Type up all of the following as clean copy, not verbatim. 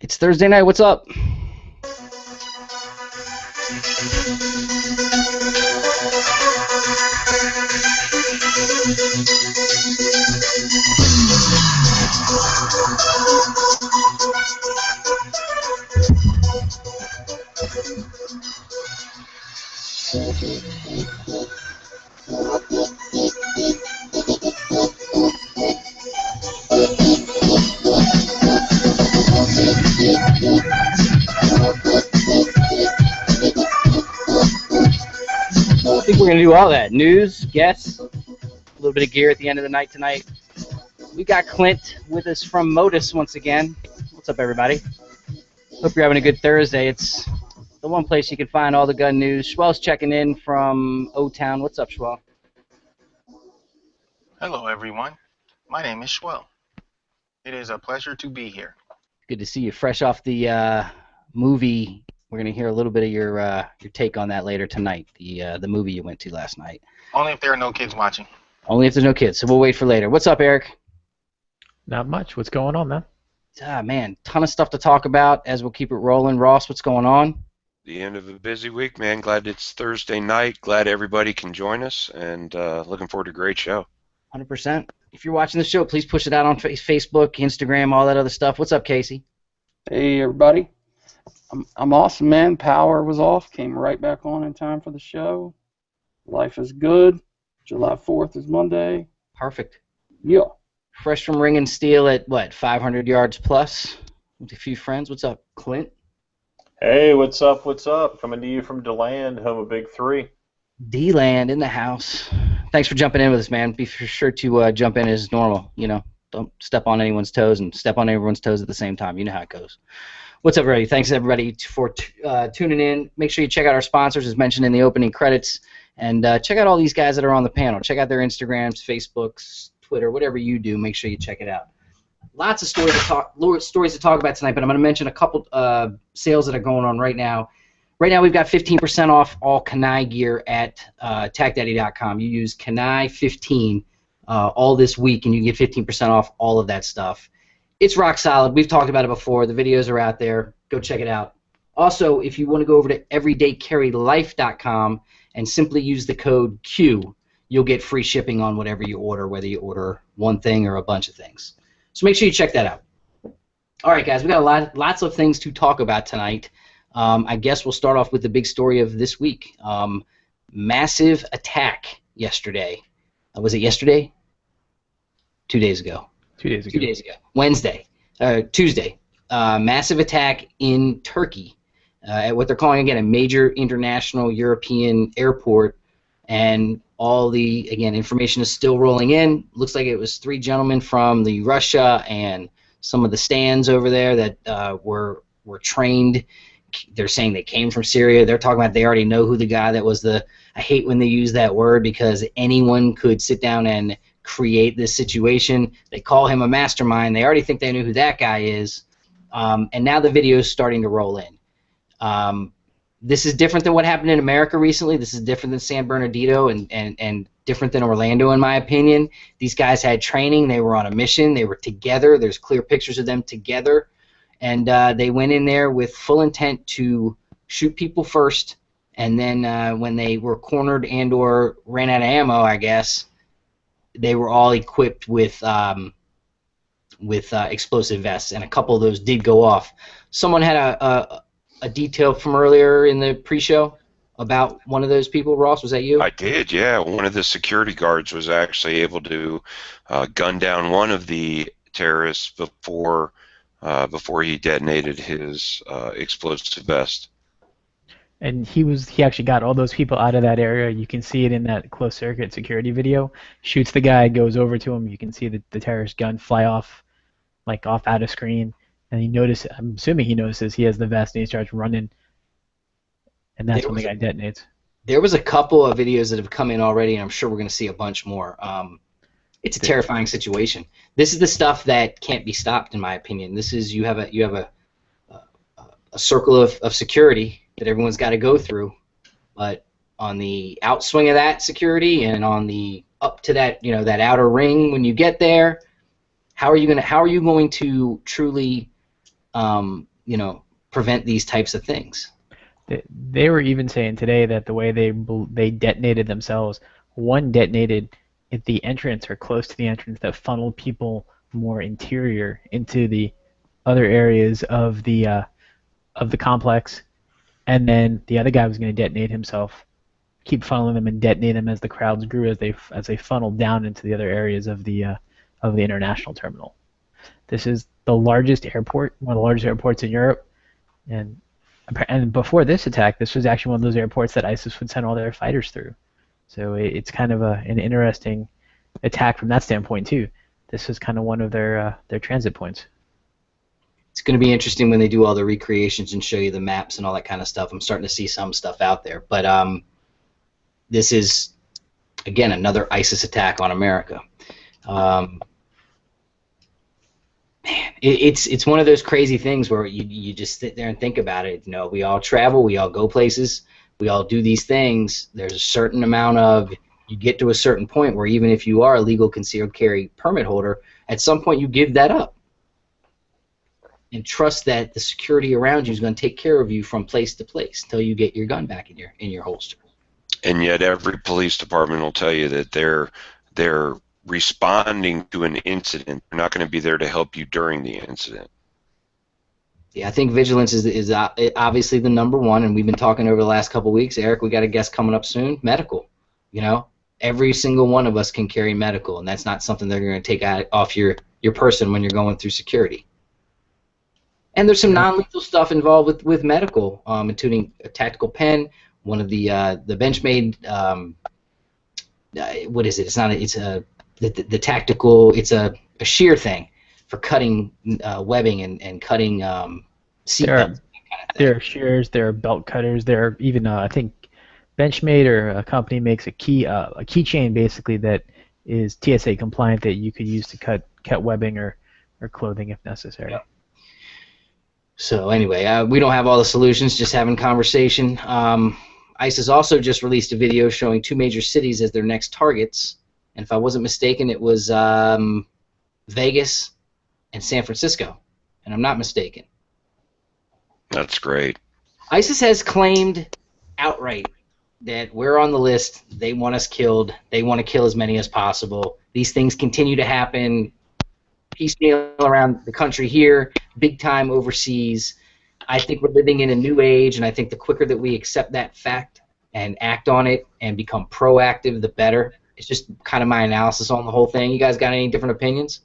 It's Thursday night. What's up? I think we're going to do all that. News, guests, a little bit of gear at the end of the night tonight. We got Clint with us from Modus once again. What's up, everybody? Hope you're having a good Thursday. It's the one place you can find all the gun news. Schwell's checking in from O-Town. What's up, Schwell? Hello, everyone. My name is Schwell. It is a pleasure to be here. Good to see you. Fresh off the movie. We're going to hear a little bit of your take on that later tonight, the movie you went to last night. Only if there are no kids watching. Only if there's no kids, so we'll wait for later. What's up, Eric? Not much. What's going on, man? Man, ton of stuff to talk about as we'll keep it rolling. Ross, what's going on? The end of a busy week, man. Glad it's Thursday night. Glad everybody can join us, and looking forward to a great show. 100%. If you're watching the show, please push it out on Facebook, Instagram, all that other stuff. What's up, Casey? Hey, everybody. I'm awesome, man. Power was off. Came right back on in time for the show. Life is good. July 4th is Monday. Perfect. Yeah. Fresh from ring and steel at, what, 500 yards plus with a few friends. What's up, Clint? Hey, what's up? What's up? Coming to you from DeLand, home of Big 3. D-Land in the house. Thanks for jumping in with us, man. Be sure to jump in as normal. You know, don't step on anyone's toes and step on everyone's toes at the same time. You know how it goes. What's up, everybody? Thanks, everybody, for tuning in. Make sure you check out our sponsors, as mentioned in the opening credits, and check out all these guys that are on the panel. Check out their Instagrams, Facebooks, Twitter, whatever you do. Make sure you check it out. Lots of stories to talk about tonight, but I'm going to mention a couple sales that are going on right now. Right now, we've got 15% off all Kanai gear at TacDaddy.com. You use Kanai15 all this week, and you get 15% off all of that stuff. It's rock solid. We've talked about it before. The videos are out there. Go check it out. Also, if you want to go over to everydaycarrylife.com and simply use the code Q, you'll get free shipping on whatever you order, whether you order one thing or a bunch of things. So make sure you check that out. All right, guys, we got lots of things to talk about tonight. I guess we'll start off with the big story of this week. Massive attack yesterday. Was it yesterday? 2 days ago. 2 days ago. 2 days ago. Tuesday. Massive attack in Turkey at what they're calling, again, a major international European airport. And all the, again, information is still rolling in. Looks like it was 3 gentlemen from the Russia and some of the stands over there that were trained. They're saying they came from Syria. They're talking about they already know who the guy that was the, I hate when they use that word because anyone could sit down and create this situation. They call him a mastermind. They already think they knew who that guy is. And now the video is starting to roll in. This is different than what happened in America recently. This is different than San Bernardino and different than Orlando, in my opinion. These guys had training. They were on a mission. They were together. There's clear pictures of them together. And they went in there with full intent to shoot people first. And then when they were cornered and or ran out of ammo, I guess, they were all equipped with explosive vests. And a couple of those did go off. Someone had a detail from earlier in the pre-show about one of those people. Ross, was that you? I did, yeah. One of the security guards was actually able to gun down one of the terrorists before he detonated his explosive vest. And he actually got all those people out of that area. You can see it in that closed circuit security video. Shoots the guy, goes over to him. You can see the terrorist gun fly off, like off out of screen. And I'm assuming he notices he has the vest, and he starts running. And that's when the guy detonates. There was a couple of videos that have come in already, and I'm sure we're going to see a bunch more. It's a terrifying situation. This is the stuff that can't be stopped, in my opinion. This is you have a circle of security that everyone's got to go through, but on the outswing of that security and on the up to that that outer ring when you get there, how are you going to truly prevent these types of things. They were even saying today that the way they detonated themselves, one detonated at the entrance or close to the entrance that funneled people more interior into the other areas of the complex, and then the other guy was going to detonate himself, keep funneling them and detonate them as the crowds grew, as they funneled down into the other areas of the international terminal. This is the largest airport, one of the largest airports in Europe, and before this attack, this was actually one of those airports that ISIS would send all their fighters through. So it's kind of an interesting attack from that standpoint too. This is kind of one of their transit points. It's going to be interesting when they do all the recreations and show you the maps and all that kind of stuff. I'm starting to see some stuff out there, but this is again another ISIS attack on America. Man, it's one of those crazy things where you just sit there and think about it. We all travel, we all go places, we all do these things. There's a certain amount of, you get to a certain point where even if you are a legal concealed carry permit holder, at some point you give that up and trust that the security around you is going to take care of you from place to place until you get your gun back in your holster. And yet every police department will tell you that they're responding to an incident. They're not going to be there to help you during the incident. Yeah, I think vigilance is obviously the number one, and we've been talking over the last couple of weeks. Eric, we got a guest coming up soon. Medical. Every single one of us can carry medical, and that's not something they're going to take off your person when you're going through security. And there's some non-lethal stuff involved with medical, including a tactical pen, one of the Benchmade. What is it? It's not. The tactical. It's a shear thing for cutting webbing and cutting seat belts. There are shears. There are belt cutters. There are even I think Benchmade or a company makes a keychain basically that is TSA compliant that you could use to cut webbing or clothing if necessary. Yeah. So anyway, we don't have all the solutions, just having conversation. ISIS also just released a video showing 2 major cities as their next targets, and if I wasn't mistaken, it was Vegas and San Francisco, and I'm not mistaken. That's great. ISIS has claimed outright that we're on the list, they want us killed, they want to kill as many as possible. These things continue to happen piecemeal around the country here, big time overseas. I think we're living in a new age, and I think the quicker that we accept that fact and act on it and become proactive, the better. It's just kind of my analysis on the whole thing. You guys got any different opinions?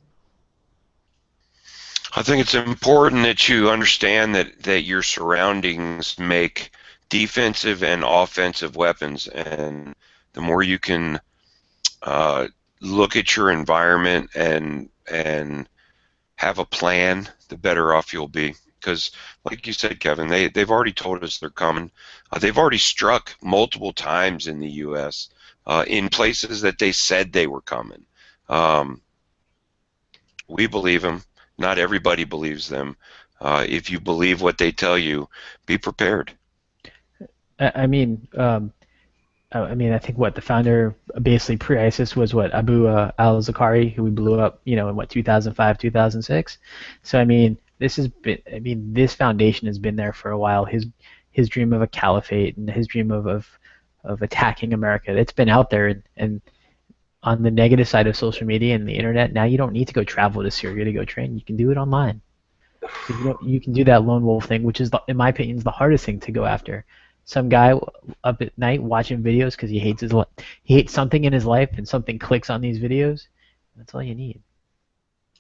I think it's important that you understand that your surroundings make defensive and offensive weapons, and the more you can look at your environment and have a plan, the better off you'll be. Because, like you said, Kevin, they've already told us they're coming. They've already struck multiple times in the U.S. In places that they said they were coming. We believe them. Not everybody believes them. If you believe what they tell you, be prepared. I mean, I think what the founder basically pre-ISIS was Abu al-Zakari, who we blew up, in 2005, 2006. So I mean, this foundation has been there for a while. His dream of a caliphate and his dream of attacking America, it's been out there. And on the negative side of social media and the internet, now you don't need to go travel to Syria to go train. You can do it online. So you can do that lone wolf thing, which is, in my opinion, is the hardest thing to go after. Some guy up at night watching videos because he hates something in his life, and something clicks on these videos. That's all you need.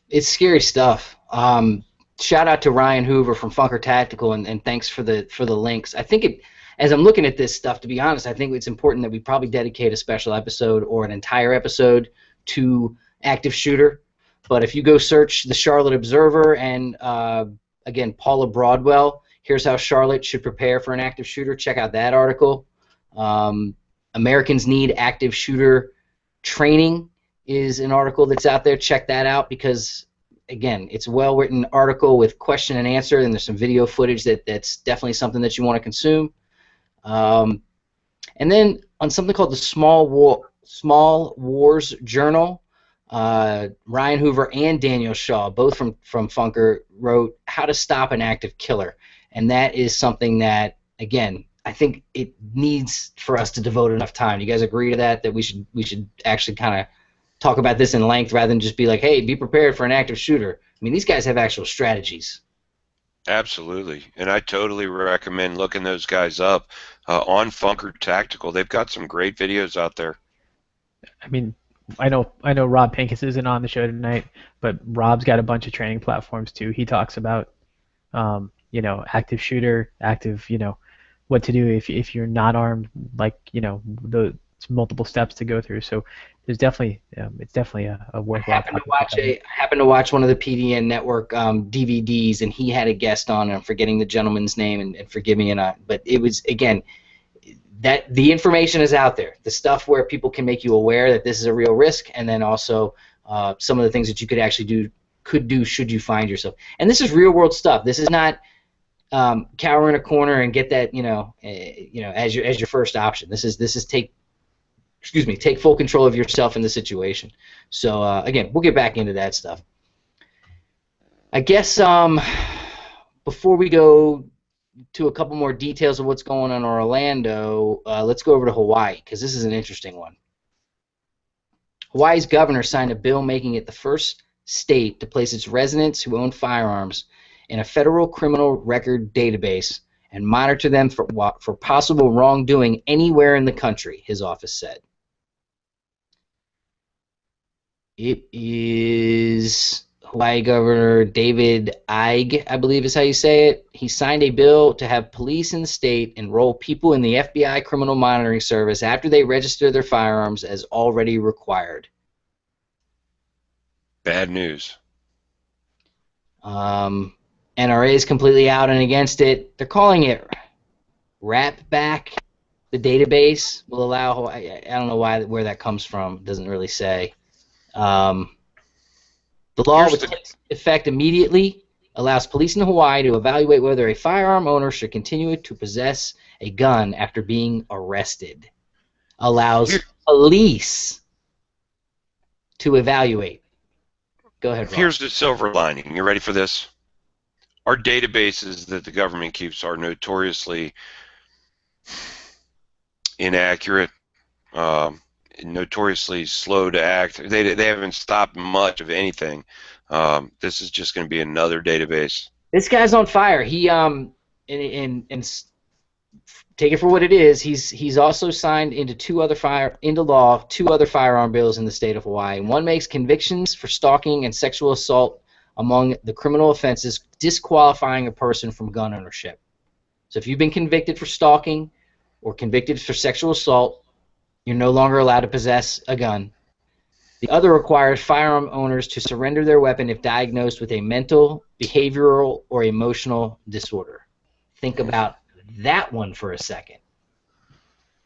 It's scary stuff. Shout out to Ryan Hoover from Funker Tactical, and thanks for the links. I think as I'm looking at this stuff, to be honest, I think it's important that we probably dedicate a special episode or an entire episode to active shooter. But if you go search the Charlotte Observer and again Paula Broadwell, here's how Charlotte should prepare for an active shooter. Check out that article. Americans Need Active Shooter Training is an article that's out there. Check that out because, again, it's a well-written article with question and answer, and there's some video footage that's definitely something that you want to consume. And then on something called the Small Wars Journal, Ryan Hoover and Daniel Shaw, both from Funker, wrote How to Stop an Active Killer. And that is something that, again, I think it needs for us to devote enough time. You guys agree to that we should actually kind of talk about this in length rather than just be like, hey, be prepared for an active shooter. I mean, these guys have actual strategies. Absolutely, and I totally recommend looking those guys up on Funker Tactical. They've got some great videos out there. I mean, I know Rob Pincus isn't on the show tonight, but Rob's got a bunch of training platforms too. He talks about, active shooter, active, what to do if you're not armed, like, the multiple steps to go through. So there's definitely, it's definitely a worthwhile. I happened to watch one of the PDN Network DVDs, and he had a guest on, and I'm forgetting the gentleman's name, and forgive me, but it was, again, that the information is out there. The stuff where people can make you aware that this is a real risk, and then also some of the things that you could actually do should you find yourself. And this is real world stuff. This is not cower in a corner and get that as your first option. This is take full control of yourself in the situation. So again, we'll get back into that stuff. I guess before we go to a couple more details of what's going on in Orlando, let's go over to Hawaii, because this is an interesting one. Hawaii's governor signed a bill making it the first state to place its residents who own firearms in a federal criminal record database and monitor them for possible wrongdoing anywhere in the country, his office said. It is Hawaii Governor David Ige, I believe is how you say it. He signed a bill to have police in the state enroll people in the FBI Criminal Monitoring Service after they register their firearms as already required. Bad news. NRA is completely out and against it. They're calling it wrap back. The database will allow Hawaii. I don't know where that comes from. It doesn't really say. The law, which takes effect immediately, allows police in Hawaii to evaluate whether a firearm owner should continue to possess a gun after being arrested. Allows police to evaluate. Go ahead, Rob. Here's the silver lining. You ready for this? Our databases that the government keeps are notoriously inaccurate, notoriously slow to act. They haven't stopped much of anything. This is just going to be another database. This guy's on fire. He and take it for what it is. He's also signed into two other firearm bills in the state of Hawaii. One makes convictions for stalking and sexual assault among the criminal offenses, disqualifying a person from gun ownership. So if you've been convicted for stalking or convicted for sexual assault, you're no longer allowed to possess a gun. The other requires firearm owners to surrender their weapon if diagnosed with a mental, behavioral, or emotional disorder. Think about that one for a second.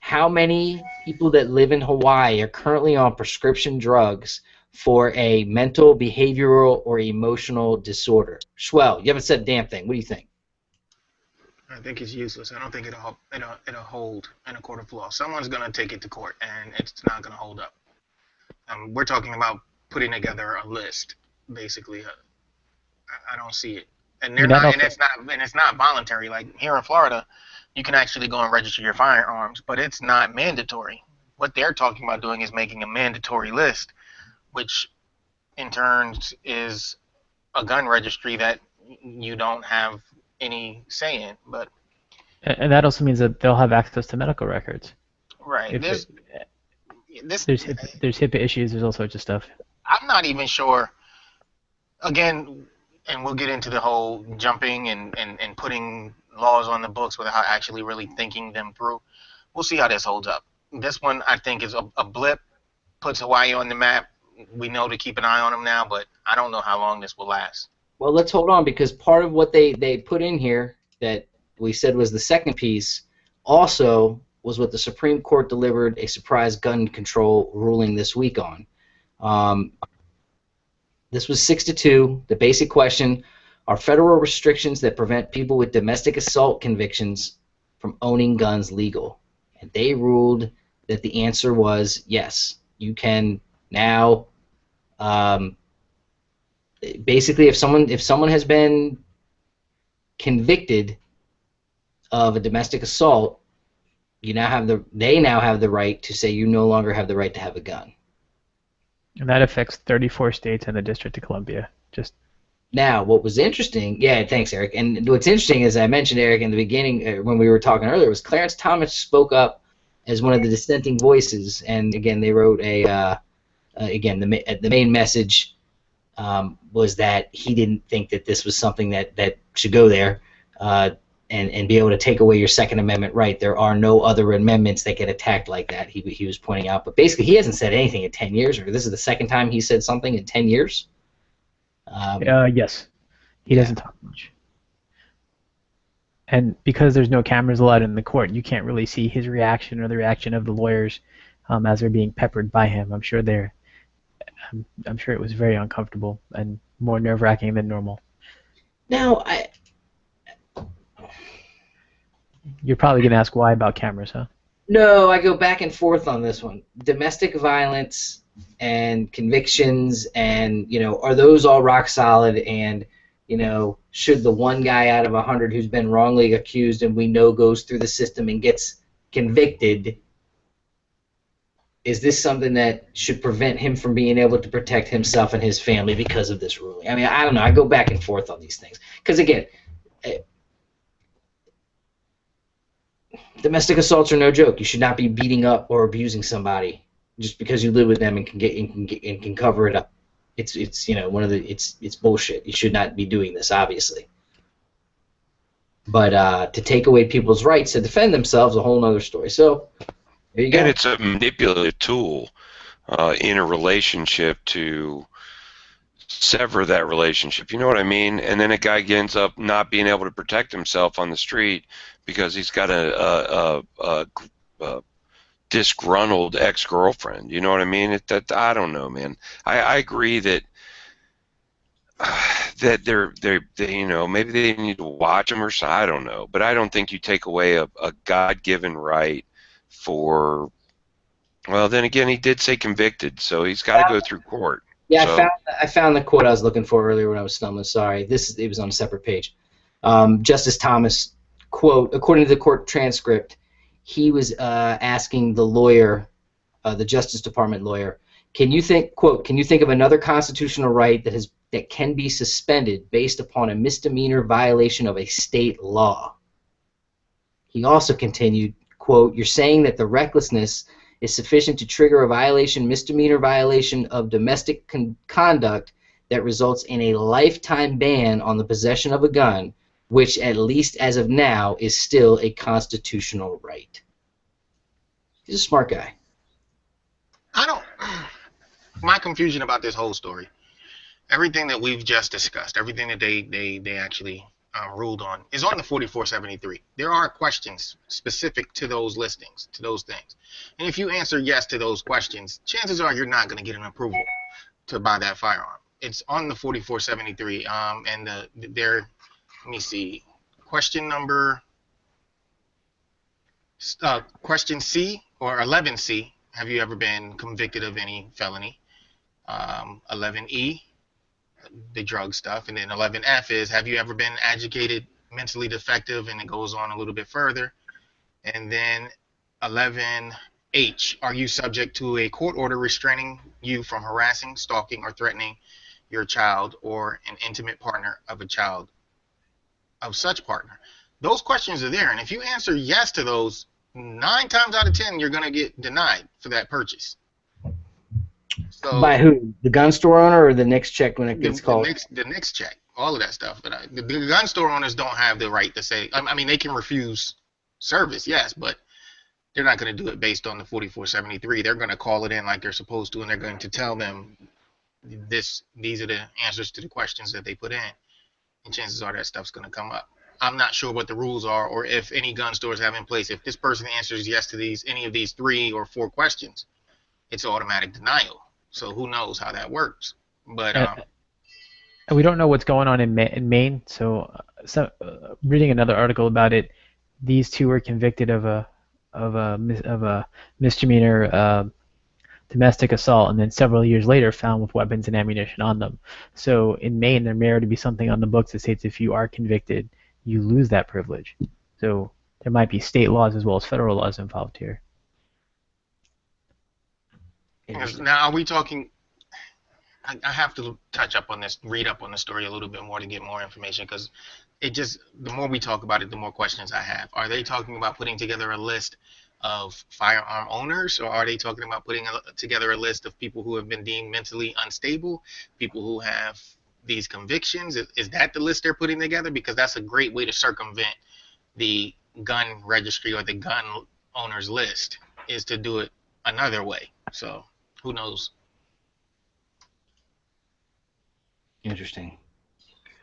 How many people that live in Hawaii are currently on prescription drugs for a mental, behavioral, or emotional disorder? Schwell, you haven't said a damn thing. What do you think? I think it's useless. I don't think it'll hold in a court of law. Someone's going to take it to court, and it's not going to hold up. We're talking about putting together a list, basically. I don't see it, and it's not voluntary. Like here in Florida, you can actually go and register your firearms, but it's not mandatory. What they're talking about doing is making a mandatory list, which in turn is a gun registry that you don't have any say in. But and that also means that they'll have access to medical records. Right. There's HIPAA issues. There's all sorts of stuff. I'm not even sure. Again, and we'll get into the whole jumping and putting laws on the books without actually really thinking them through. We'll see how this holds up. This one, I think, is a blip, puts Hawaii on the map. We know to keep an eye on them now, but I don't know how long this will last. Well, let's hold on, because part of what they put in here that we said was the second piece also was what the Supreme Court delivered a surprise gun control ruling this week on. This was 6-2. The basic question: are federal restrictions that prevent people with domestic assault convictions from owning guns legal? And they ruled that the answer was yes. You can now Um, basically, if someone has been convicted of a domestic assault, they now have the right to say you no longer have the right to have a gun. And that affects 34 states and the District of Columbia. Just Now, what was interesting, yeah, thanks, Eric. And what's interesting, as I mentioned, Eric, in the beginning when we were talking earlier, was Clarence Thomas spoke up as one of the dissenting voices, and again, they wrote the main message was that he didn't think that this was something that should go there, and be able to take away your Second Amendment right. There are no other amendments that get attacked like that. He was pointing out, but basically, he hasn't said anything in 10 years, or this is the second time he said something in 10 years. yes, he doesn't talk much. And because there's no cameras allowed in the court, you can't really see his reaction or the reaction of the lawyers as they're being peppered by him. I'm sure it was very uncomfortable and more nerve-wracking than normal. Now, You're probably going to ask why about cameras, huh? No, I go back and forth on this one. Domestic violence and convictions, and are those all rock solid? And should the one guy out of 100 who's been wrongly accused and we know goes through the system and gets convicted, is this something that should prevent him from being able to protect himself and his family because of this ruling? I mean, I don't know. I go back and forth on these things because again. Domestic assaults are no joke. You should not be beating up or abusing somebody just because you live with them and can cover it up. It's it's bullshit. You should not be doing this, obviously. But to take away people's rights to defend themselves, a whole other story. So there you go. And it's a manipulative tool in a relationship to sever that relationship. You know what I mean? And then a guy ends up not being able to protect himself on the street because he's got a disgruntled ex-girlfriend. You know what I mean? I don't know, man. I agree that they're maybe they need to watch him or so. I don't know, but I don't think you take away a God-given right for. Well, then again, he did say convicted, so he's got to go through court. Yeah, So, I found the quote I was looking for earlier when I was stumbling. Sorry, it was on a separate page. Justice Thomas, quote, according to the court transcript, he was asking the lawyer, the Justice Department lawyer, can you think of another constitutional right that can be suspended based upon a misdemeanor violation of a state law? He also continued, quote, you're saying that the recklessness is sufficient to trigger a misdemeanor violation of domestic conduct that results in a lifetime ban on the possession of a gun, which, at least as of now, is still a constitutional right. He's a smart guy. My confusion about this whole story, everything that we've just discussed, everything that they actually ruled on is on the 4473. There are questions specific to those listings, to those things. And if you answer yes to those questions, chances are you're not going to get an approval to buy that firearm. It's on the 4473. And let me see, question C or 11C, have you ever been convicted of any felony? 11E, the drug stuff, and then 11F is, have you ever been agitated, mentally defective, and it goes on a little bit further. And then 11H, are you subject to a court order restraining you from harassing, stalking, or threatening your child or an intimate partner of a child of such partner? Those questions are there, and if you answer yes to those, 9 times out of 10 you're going to get denied for that purchase. So, by who? The gun store owner or the NICS check when it gets called? The NICS check, all of that stuff. But the gun store owners don't have the right to say. I mean, they can refuse service, yes, but they're not going to do it based on the 4473. They're going to call it in like they're supposed to, and they're going to tell them these are the answers to the questions that they put in, and chances are that stuff's going to come up. I'm not sure what the rules are, or if any gun stores have in place. If this person answers yes to any of these 3 or 4 questions, it's automatic denial. So who knows how that works? But and we don't know what's going on in Maine. So, reading another article about it, these 2 were convicted of a misdemeanor domestic assault, and then several years later found with weapons and ammunition on them. So in Maine, there may already be something on the books that states if you are convicted, you lose that privilege. So there might be state laws as well as federal laws involved here. Now, are we talking? I have to touch up on this, read up on the story a little bit more to get more information, because the more we talk about it, the more questions I have. Are they talking about putting together a list of firearm owners, or are they talking about putting together a list of people who have been deemed mentally unstable, people who have these convictions? Is that the list they're putting together? Because that's a great way to circumvent the gun registry or the gun owners list, is to do it another way. So who knows? Interesting.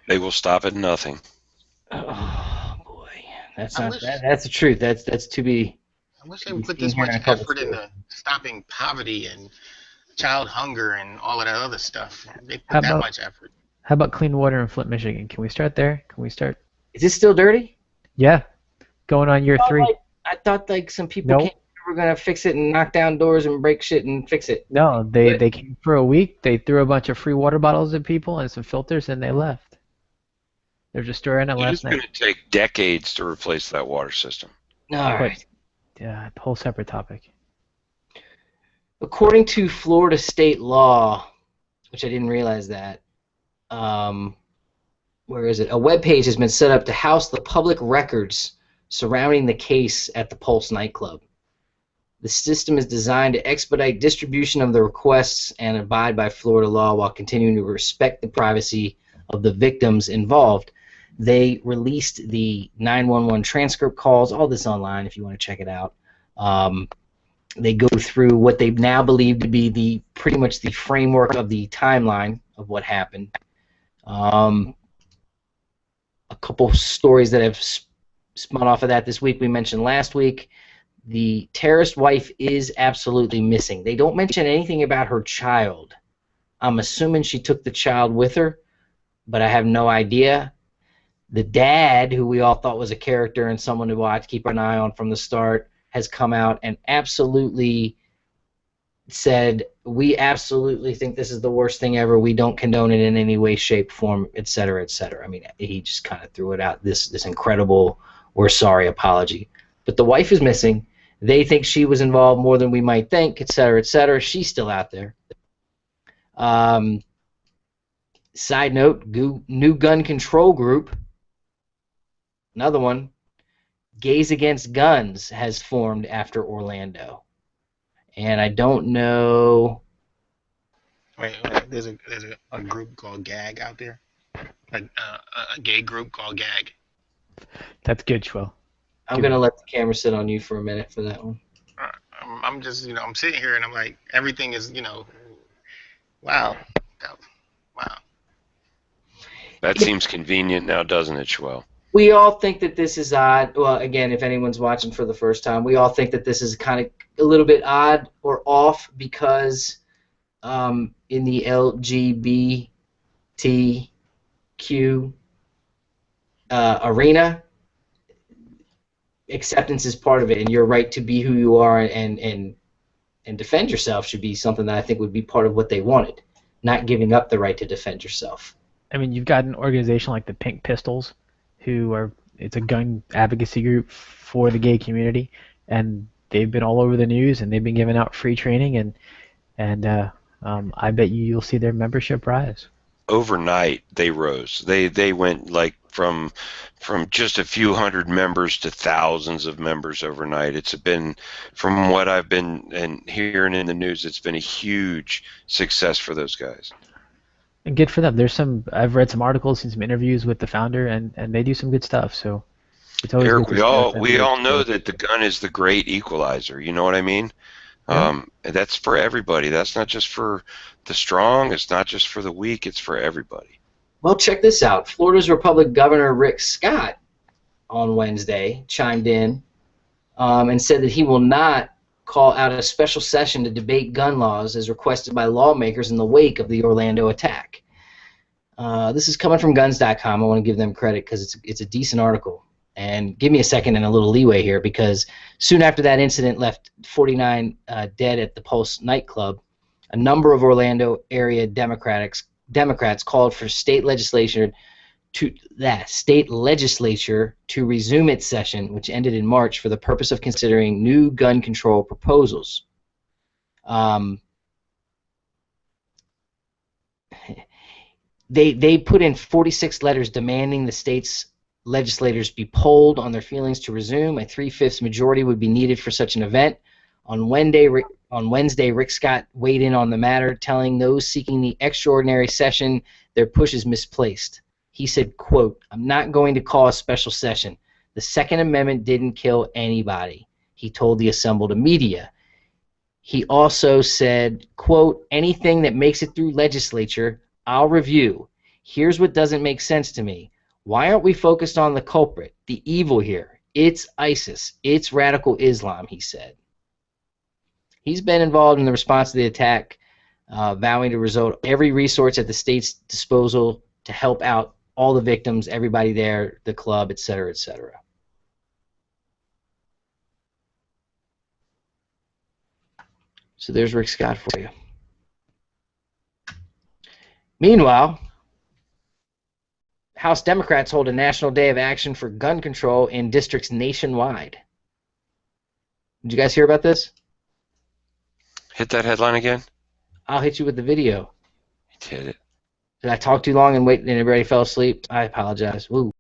They will stop at nothing. Oh boy, that's I not wish- that's the truth. That's to be. I wish they would put this much effort into stopping poverty and child hunger and all of that other stuff. They How put that about- much effort. How about clean water in Flint, Michigan? Can we start there? Can we start? Is it still dirty? Yeah, going on year 3. I thought like some people Nope. came, were gonna fix it and knock down doors and break shit and fix it. No, they came for a week. They threw a bunch of free water bottles at people and some filters, and they left. They're just storing it It's last going night. to take decades to replace that water system. All right. Yeah, whole separate topic. According to Florida state law, which I didn't realize that, where is it? A web page has been set up to house the public records surrounding the case at the Pulse nightclub. The system is designed to expedite distribution of the requests and abide by Florida law while continuing to respect the privacy of the victims involved. They released the 911 transcript calls, all this online if you want to check it out. They go through what they now believe to be pretty much the framework of the timeline of what happened. A couple stories that have spun off of that this week. We mentioned last week the terrorist wife is absolutely missing. They don't mention anything about her child. I'm assuming she took the child with her, but I have no idea. The dad, who we all thought was a character and someone to watch, keep an eye on from the start, has come out and absolutely said, we absolutely think this is the worst thing ever. We don't condone it in any way, shape, form, etc., etc. I mean, he just kind of threw it out, this incredible, we're sorry apology. But the wife is missing. They think she was involved more than we might think, etc., etc. She's still out there. Side note, new gun control group, another one, Gays Against Guns has formed after Orlando. And I don't know. Wait, there's a group called GAG out there, like a gay group called GAG. That's good, Schwell. I'm going to let the camera sit on you for a minute for that one. I'm just, I'm sitting here and I'm like, everything is, wow, wow. That seems convenient now, doesn't it, Schwell? We all think that this is odd. Well, again, if anyone's watching for the first time, we all think that this is kind of a little bit odd or off because in the LGBTQ arena, acceptance is part of it, and your right to be who you are and defend yourself should be something that I think would be part of what they wanted, not giving up the right to defend yourself. I mean, you've got an organization like the Pink Pistols, it's a gun advocacy group for the gay community, and they've been all over the news, and they've been giving out free training, and I bet you'll see their membership rise. Overnight, they rose. They went like from just a few hundred members to thousands of members overnight. It's been, from what I've been hearing in the news, it's been a huge success for those guys. And good for them. I've read some articles, seen some interviews with the founder, and they do some good stuff. So it's always Eric, good to we all know that the gun is the great equalizer. You know what I mean? Yeah. That's for everybody. That's not just for the strong. It's not just for the weak. It's for everybody. Well, check this out. Florida's Republican Governor Rick Scott on Wednesday chimed in and said that he will not call out a special session to debate gun laws as requested by lawmakers in the wake of the Orlando attack. This is coming from guns.com. I want to give them credit because it's a decent article. And give me a second and a little leeway here, because soon after that incident left 49 dead at the Pulse nightclub, a number of Orlando area Democrats called for state legislature to resume its session, which ended in March, for the purpose of considering new gun control proposals. They put in 46 letters demanding the state's legislators be polled on their feelings to resume. A 3/5 majority would be needed for such an event. On Wednesday, Rick Scott weighed in on the matter, telling those seeking the extraordinary session their push is misplaced. He said, quote, "I'm not going to call a special session. The Second Amendment didn't kill anybody," he told the assembled media. He also said, quote, "Anything that makes it through legislature, I'll review. Here's what doesn't make sense to me. Why aren't we focused on the culprit, the evil here? It's ISIS. It's radical Islam," he said. He's been involved in the response to the attack, vowing to resort every resource at the state's disposal to help out all the victims, everybody there, the club, etc., etc. So there's Rick Scott for you. Meanwhile, House Democrats hold a national day of action for gun control in districts nationwide. Did you guys hear about this? Hit that headline again. I'll hit you with the video. Hit it. Did I talk too long and everybody fell asleep? I apologize. Woo.